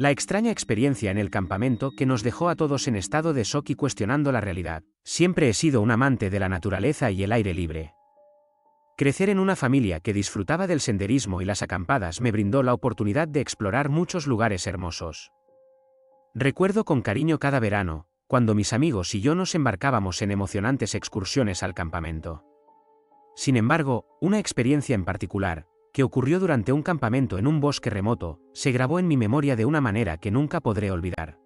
La extraña experiencia en el campamento que nos dejó a todos en estado de shock y cuestionando la realidad. Siempre he sido un amante de la naturaleza y el aire libre. Crecer en una familia que disfrutaba del senderismo y las acampadas me brindó la oportunidad de explorar muchos lugares hermosos. Recuerdo con cariño cada verano, cuando mis amigos y yo nos embarcábamos en emocionantes excursiones al campamento. Sin embargo, una experiencia en particular, que ocurrió durante un campamento en un bosque remoto, se grabó en mi memoria de una manera que nunca podré olvidar.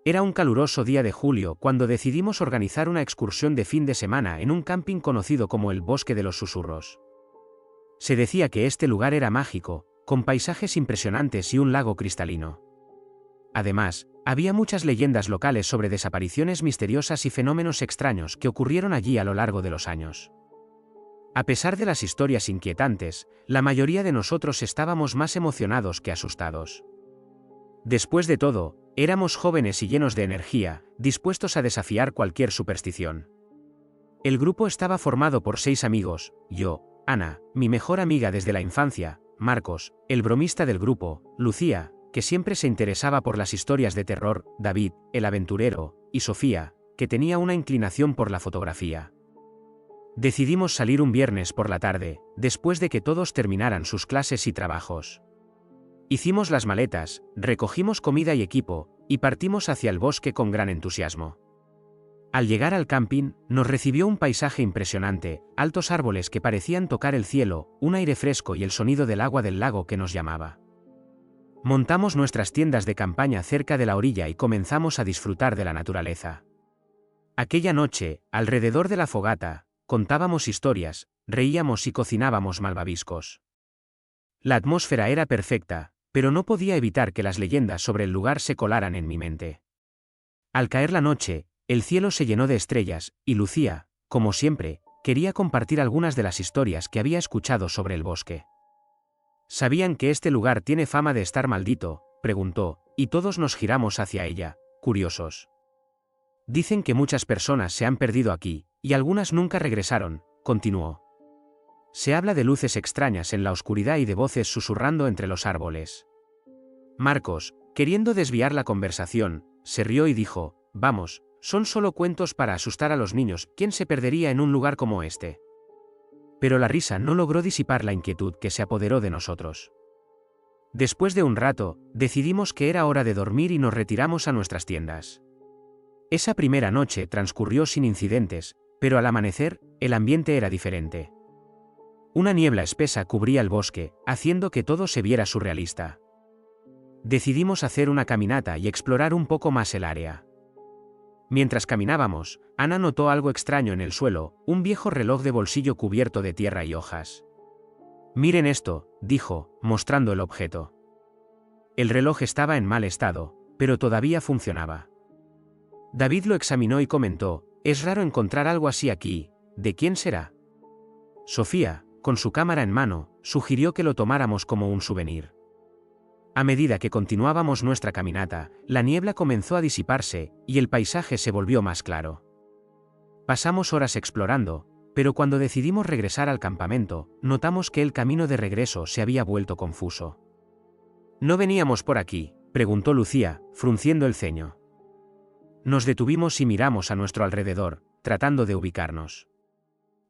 Era un caluroso día de julio cuando decidimos organizar una excursión de fin de semana en un camping conocido como el Bosque de los Susurros. Se decía que este lugar era mágico, con paisajes impresionantes y un lago cristalino. Además, había muchas leyendas locales sobre desapariciones misteriosas y fenómenos extraños que ocurrieron allí a lo largo de los años. A pesar de las historias inquietantes, la mayoría de nosotros estábamos más emocionados que asustados. Después de todo, éramos jóvenes y llenos de energía, dispuestos a desafiar cualquier superstición. El grupo estaba formado por 6 amigos: yo, Ana, mi mejor amiga desde la infancia, Marcos, el bromista del grupo, Lucía, que siempre se interesaba por las historias de terror, David, el aventurero, y Sofía, que tenía una inclinación por la fotografía. Decidimos salir un viernes por la tarde, después de que todos terminaran sus clases y trabajos. Hicimos las maletas, recogimos comida y equipo, y partimos hacia el bosque con gran entusiasmo. Al llegar al camping, nos recibió un paisaje impresionante, altos árboles que parecían tocar el cielo, un aire fresco y el sonido del agua del lago que nos llamaba. Montamos nuestras tiendas de campaña cerca de la orilla y comenzamos a disfrutar de la naturaleza. Aquella noche, alrededor de la fogata, contábamos historias, reíamos y cocinábamos malvaviscos. La atmósfera era perfecta, pero no podía evitar que las leyendas sobre el lugar se colaran en mi mente. Al caer la noche, el cielo se llenó de estrellas, y Lucía, como siempre, quería compartir algunas de las historias que había escuchado sobre el bosque. ¿Sabían que este lugar tiene fama de estar maldito?, preguntó, y todos nos giramos hacia ella, curiosos. Dicen que muchas personas se han perdido aquí, y algunas nunca regresaron, continuó. Se habla de luces extrañas en la oscuridad y de voces susurrando entre los árboles. Marcos, queriendo desviar la conversación, se rió y dijo: «Vamos, son solo cuentos para asustar a los niños, ¿quién se perdería en un lugar como este?». Pero la risa no logró disipar la inquietud que se apoderó de nosotros. Después de un rato, decidimos que era hora de dormir y nos retiramos a nuestras tiendas. Esa primera noche transcurrió sin incidentes, pero al amanecer, el ambiente era diferente. Una niebla espesa cubría el bosque, haciendo que todo se viera surrealista. Decidimos hacer una caminata y explorar un poco más el área. Mientras caminábamos, Ana notó algo extraño en el suelo, un viejo reloj de bolsillo cubierto de tierra y hojas. «Miren esto», dijo, mostrando el objeto. El reloj estaba en mal estado, pero todavía funcionaba. David lo examinó y comentó: «Es raro encontrar algo así aquí, ¿de quién será?». Sofía, con su cámara en mano, sugirió que lo tomáramos como un souvenir. A medida que continuábamos nuestra caminata, la niebla comenzó a disiparse, y el paisaje se volvió más claro. Pasamos horas explorando, pero cuando decidimos regresar al campamento, notamos que el camino de regreso se había vuelto confuso. «¿No veníamos por aquí?», preguntó Lucía, frunciendo el ceño. Nos detuvimos y miramos a nuestro alrededor, tratando de ubicarnos.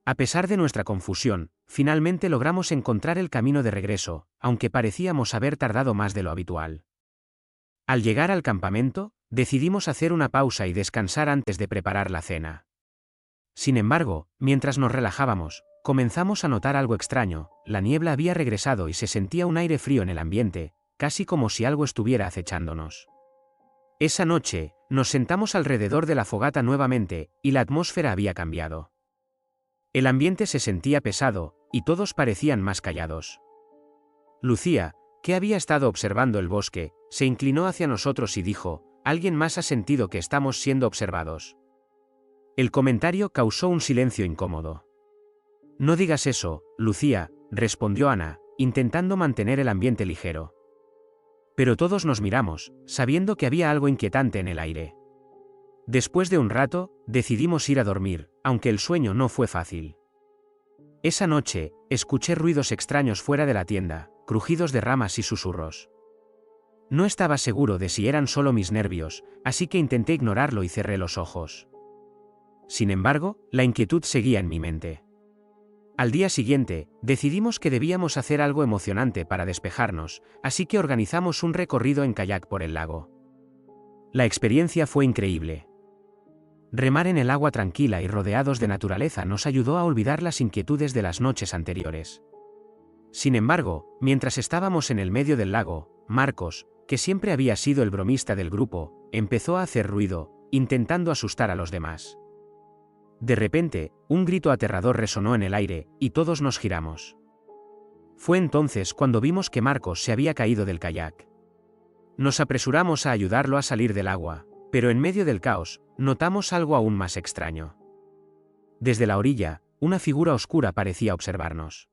A pesar de nuestra confusión, finalmente logramos encontrar el camino de regreso, aunque parecíamos haber tardado más de lo habitual. Al llegar al campamento, decidimos hacer una pausa y descansar antes de preparar la cena. Sin embargo, mientras nos relajábamos, comenzamos a notar algo extraño: la niebla había regresado y se sentía un aire frío en el ambiente, casi como si algo estuviera acechándonos. Esa noche, nos sentamos alrededor de la fogata nuevamente, y la atmósfera había cambiado. El ambiente se sentía pesado, y todos parecían más callados. Lucía, que había estado observando el bosque, se inclinó hacia nosotros y dijo: «¿Alguien más ha sentido que estamos siendo observados?». El comentario causó un silencio incómodo. «No digas eso, Lucía», respondió Ana, intentando mantener el ambiente ligero. Pero todos nos miramos, sabiendo que había algo inquietante en el aire. Después de un rato, decidimos ir a dormir, aunque el sueño no fue fácil. Esa noche, escuché ruidos extraños fuera de la tienda, crujidos de ramas y susurros. No estaba seguro de si eran solo mis nervios, así que intenté ignorarlo y cerré los ojos. Sin embargo, la inquietud seguía en mi mente. Al día siguiente, decidimos que debíamos hacer algo emocionante para despejarnos, así que organizamos un recorrido en kayak por el lago. La experiencia fue increíble. Remar en el agua tranquila y rodeados de naturaleza nos ayudó a olvidar las inquietudes de las noches anteriores. Sin embargo, mientras estábamos en el medio del lago, Marcos, que siempre había sido el bromista del grupo, empezó a hacer ruido, intentando asustar a los demás. De repente, un grito aterrador resonó en el aire, y todos nos giramos. Fue entonces cuando vimos que Marcos se había caído del kayak. Nos apresuramos a ayudarlo a salir del agua, pero en medio del caos, notamos algo aún más extraño. Desde la orilla, una figura oscura parecía observarnos.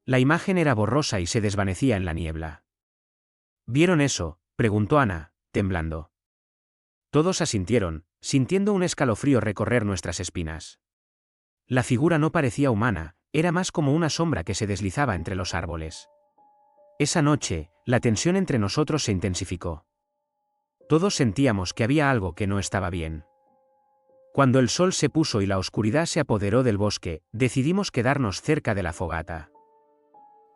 La imagen era borrosa y se desvanecía en la niebla. ¿Vieron eso?, preguntó Ana, temblando. Todos asintieron, sintiendo un escalofrío recorrer nuestras espinas. La figura no parecía humana, era más como una sombra que se deslizaba entre los árboles. Esa noche, la tensión entre nosotros se intensificó. Todos sentíamos que había algo que no estaba bien. Cuando el sol se puso y la oscuridad se apoderó del bosque, decidimos quedarnos cerca de la fogata.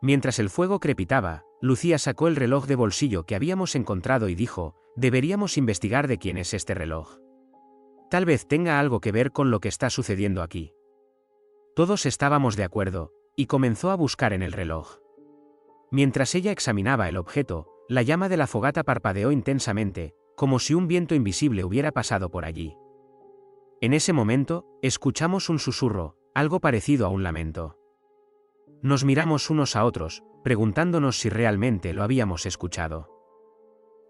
Mientras el fuego crepitaba, Lucía sacó el reloj de bolsillo que habíamos encontrado y dijo: «Deberíamos investigar de quién es este reloj. Tal vez tenga algo que ver con lo que está sucediendo aquí». Todos estábamos de acuerdo, y comenzó a buscar en el reloj. Mientras ella examinaba el objeto, la llama de la fogata parpadeó intensamente, como si un viento invisible hubiera pasado por allí. En ese momento, escuchamos un susurro, algo parecido a un lamento. Nos miramos unos a otros, preguntándonos si realmente lo habíamos escuchado.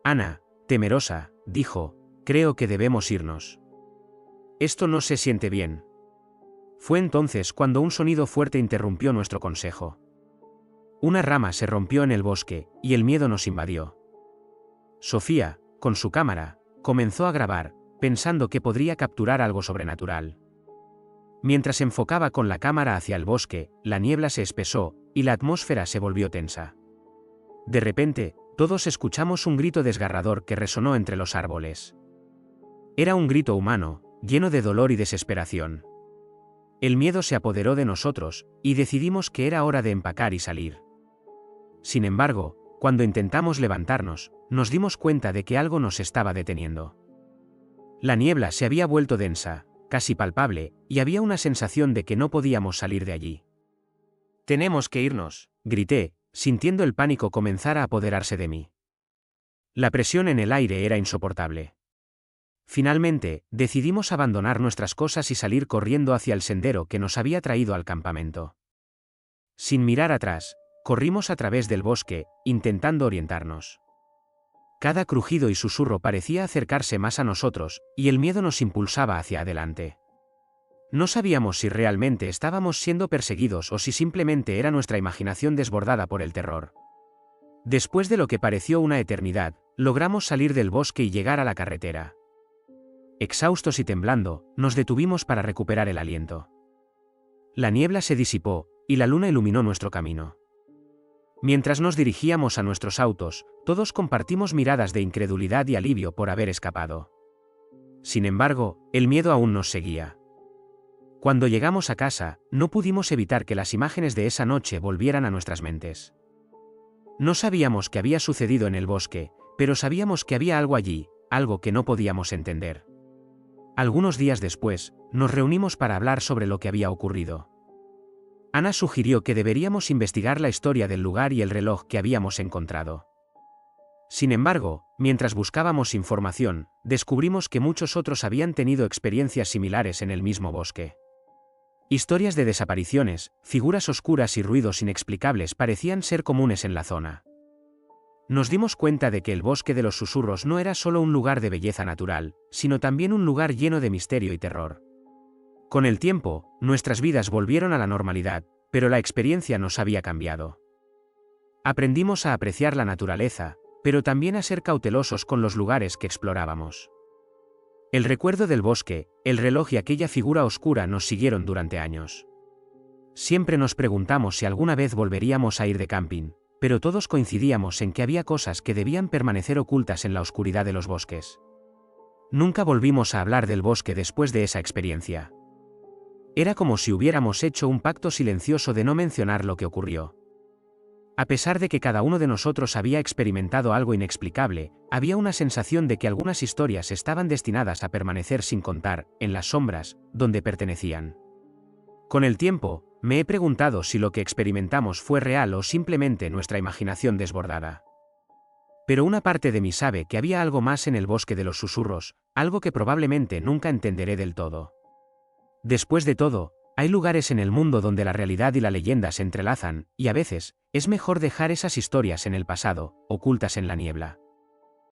Ana, temerosa, dijo: «Creo que debemos irnos. Esto no se siente bien». Fue entonces cuando un sonido fuerte interrumpió nuestro consejo. Una rama se rompió en el bosque, y el miedo nos invadió. Sofía, con su cámara, comenzó a grabar, pensando que podría capturar algo sobrenatural. Mientras enfocaba con la cámara hacia el bosque, la niebla se espesó, y la atmósfera se volvió tensa. De repente, todos escuchamos un grito desgarrador que resonó entre los árboles. Era un grito humano, lleno de dolor y desesperación. El miedo se apoderó de nosotros, y decidimos que era hora de empacar y salir. Sin embargo, cuando intentamos levantarnos, nos dimos cuenta de que algo nos estaba deteniendo. La niebla se había vuelto densa, casi palpable, y había una sensación de que no podíamos salir de allí. «Tenemos que irnos», grité, sintiendo el pánico comenzar a apoderarse de mí. La presión en el aire era insoportable. Finalmente, decidimos abandonar nuestras cosas y salir corriendo hacia el sendero que nos había traído al campamento. Sin mirar atrás, corrimos a través del bosque, intentando orientarnos. Cada crujido y susurro parecía acercarse más a nosotros, y el miedo nos impulsaba hacia adelante. No sabíamos si realmente estábamos siendo perseguidos o si simplemente era nuestra imaginación desbordada por el terror. Después de lo que pareció una eternidad, logramos salir del bosque y llegar a la carretera. Exhaustos y temblando, nos detuvimos para recuperar el aliento. La niebla se disipó, y la luna iluminó nuestro camino. Mientras nos dirigíamos a nuestros autos, todos compartimos miradas de incredulidad y alivio por haber escapado. Sin embargo, el miedo aún nos seguía. Cuando llegamos a casa, no pudimos evitar que las imágenes de esa noche volvieran a nuestras mentes. No sabíamos qué había sucedido en el bosque, pero sabíamos que había algo allí, algo que no podíamos entender. Algunos días después, nos reunimos para hablar sobre lo que había ocurrido. Ana sugirió que deberíamos investigar la historia del lugar y el reloj que habíamos encontrado. Sin embargo, mientras buscábamos información, descubrimos que muchos otros habían tenido experiencias similares en el mismo bosque. Historias de desapariciones, figuras oscuras y ruidos inexplicables parecían ser comunes en la zona. Nos dimos cuenta de que el bosque de los susurros no era solo un lugar de belleza natural, sino también un lugar lleno de misterio y terror. Con el tiempo, nuestras vidas volvieron a la normalidad, pero la experiencia nos había cambiado. Aprendimos a apreciar la naturaleza, pero también a ser cautelosos con los lugares que explorábamos. El recuerdo del bosque, el reloj y aquella figura oscura nos siguieron durante años. Siempre nos preguntamos si alguna vez volveríamos a ir de camping, Pero todos coincidíamos en que había cosas que debían permanecer ocultas en la oscuridad de los bosques. Nunca volvimos a hablar del bosque después de esa experiencia. Era como si hubiéramos hecho un pacto silencioso de no mencionar lo que ocurrió. A pesar de que cada uno de nosotros había experimentado algo inexplicable, había una sensación de que algunas historias estaban destinadas a permanecer sin contar, en las sombras, donde pertenecían. Con el tiempo, me he preguntado si lo que experimentamos fue real o simplemente nuestra imaginación desbordada. Pero una parte de mí sabe que había algo más en el bosque de los susurros, algo que probablemente nunca entenderé del todo. Después de todo, hay lugares en el mundo donde la realidad y la leyenda se entrelazan, y a veces, es mejor dejar esas historias en el pasado, ocultas en la niebla.